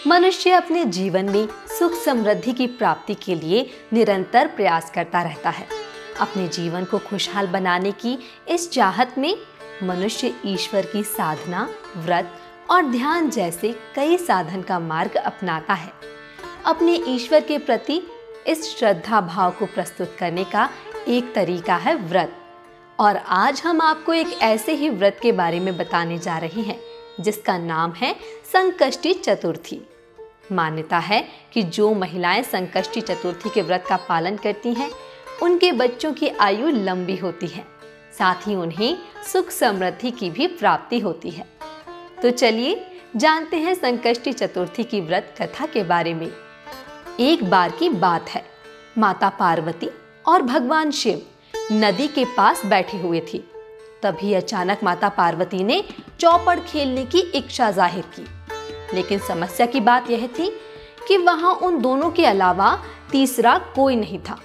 मनुष्य अपने जीवन में सुख समृद्धि की प्राप्ति के लिए निरंतर प्रयास करता रहता है। अपने जीवन को खुशहाल बनाने की इस चाहत में मनुष्य ईश्वर की साधना, व्रत और ध्यान जैसे कई साधन का मार्ग अपनाता है। अपने ईश्वर के प्रति इस श्रद्धा भाव को प्रस्तुत करने का एक तरीका है व्रत। और आज हम आपको एक ऐसे ही व्रत के बारे में बताने जा रहे हैं जिसका नाम है संकष्टी चतुर्थी। मान्यता है कि जो महिलाएं संकष्टी चतुर्थी के व्रत का पालन करती हैं, उनके बच्चों की आयु लंबी होती है, साथ ही उन्हें सुख समृद्धि की भी प्राप्ति होती है। तो चलिए जानते हैं संकष्टी चतुर्थी की व्रत कथा के बारे में। एक बार की बात है, माता पार्वती और भगवान शिव नदी के पास बैठे हुए थे। तभी अचानक माता पार्वती ने चौपड़ खेलने की इच्छा जाहिर की, लेकिन समस्या की बात यह थी कि वहां उन दोनों के अलावा तीसरा कोई नहीं था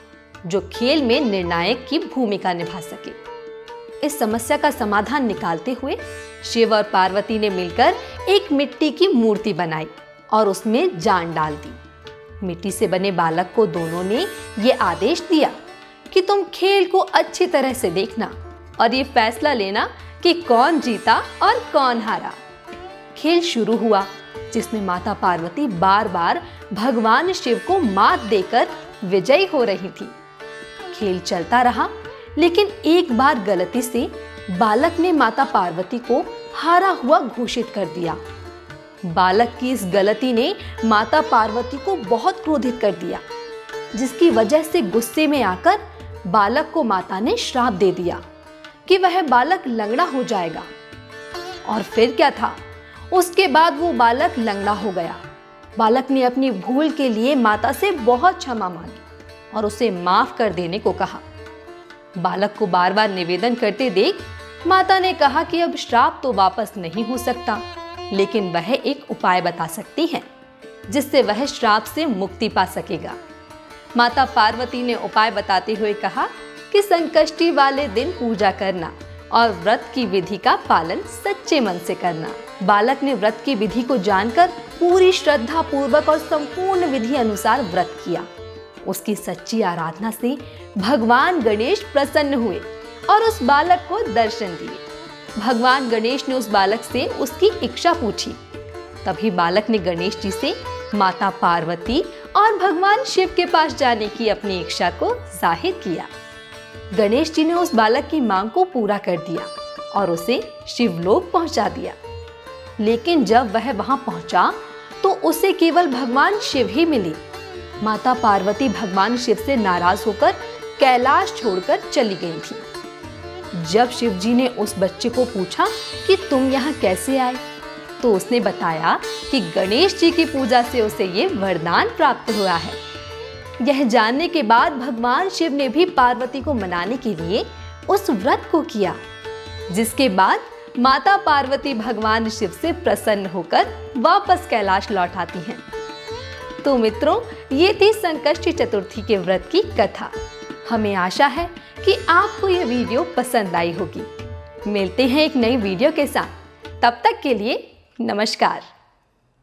जो खेल में निर्णायक की भूमिका निभा सके। इस समस्या का समाधान निकालते हुए शिव और पार्वती ने मिलकर एक मिट्टी की मूर्ति बनाई और उसमें जान डाल दी। मिट्टी से बने बालक को दोनों ने ये आदेश दिया कि तुम खेल को अच्छी तरह से देखना और ये फैसला लेना कि कौन जीता और कौन हारा। खेल शुरू हुआ, जिसमें माता पार्वती बार बार भगवान शिव को मात देकर विजयी हो रही थी। खेल चलता रहा, लेकिन एक बार गलती से बालक ने माता पार्वती को हारा हुआ घोषित कर दिया। बालक की इस गलती ने माता पार्वती को बहुत क्रोधित कर दिया, जिसकी वजह से गुस्से में आकर बालक को माता ने श्राप दे दिया कि वह बालक लंगड़ा हो जाएगा। और फिर क्या था, उसके बाद वो बालक लंगड़ा हो गया। बालक ने अपनी भूल के लिए माता से बहुत क्षमा मांगी और उसे माफ कर देने को कहा। बालक को बार बार निवेदन करते देख माता ने कहा कि अब श्राप तो वापस नहीं हो सकता, लेकिन वह एक उपाय बता सकती है जिससे वह श्राप से मुक्ति पा सकेगा। माता पार्वती ने उपाय बताते हुए कहा कि संकष्टी वाले दिन पूजा करना और व्रत की विधि का पालन सच्चे मन से करना। बालक ने व्रत की विधि को जानकर पूरी श्रद्धा पूर्वक और संपूर्ण विधि अनुसार व्रत किया। उसकी सच्ची आराधना से भगवान गणेश प्रसन्न हुए और उस बालक को दर्शन दिए। भगवान गणेश ने उस बालक से उसकी इच्छा पूछी। तभी बालक ने गणेश जी से माता पार्वती और भगवान शिव के पास जाने की अपनी इच्छा को जाहिर किया। गणेश जी ने उस बालक की मांग को पूरा कर दिया और उसे शिवलोक पहुंचा दिया। लेकिन जब वह वहां पहुंचा तो उसे केवल भगवान शिव ही मिले। माता पार्वती भगवान शिव से नाराज होकर कैलाश छोड़कर चली गई थी। जब शिव जी ने उस बच्चे को पूछा कि तुम यहाँ कैसे आए, तो उसने बताया कि गणेश जी की पूजा से उसे ये वरदान प्राप्त हुआ है। यह जानने के बाद भगवान शिव ने भी पार्वती को मनाने के लिए उस व्रत को किया, जिसके बाद माता पार्वती भगवान शिव से प्रसन्न होकर वापस कैलाश लौट आती हैं। तो मित्रों, ये थी संकष्टी चतुर्थी के व्रत की कथा। हमें आशा है कि आपको यह वीडियो पसंद आई होगी। मिलते हैं एक नई वीडियो के साथ, तब तक के लिए नमस्कार।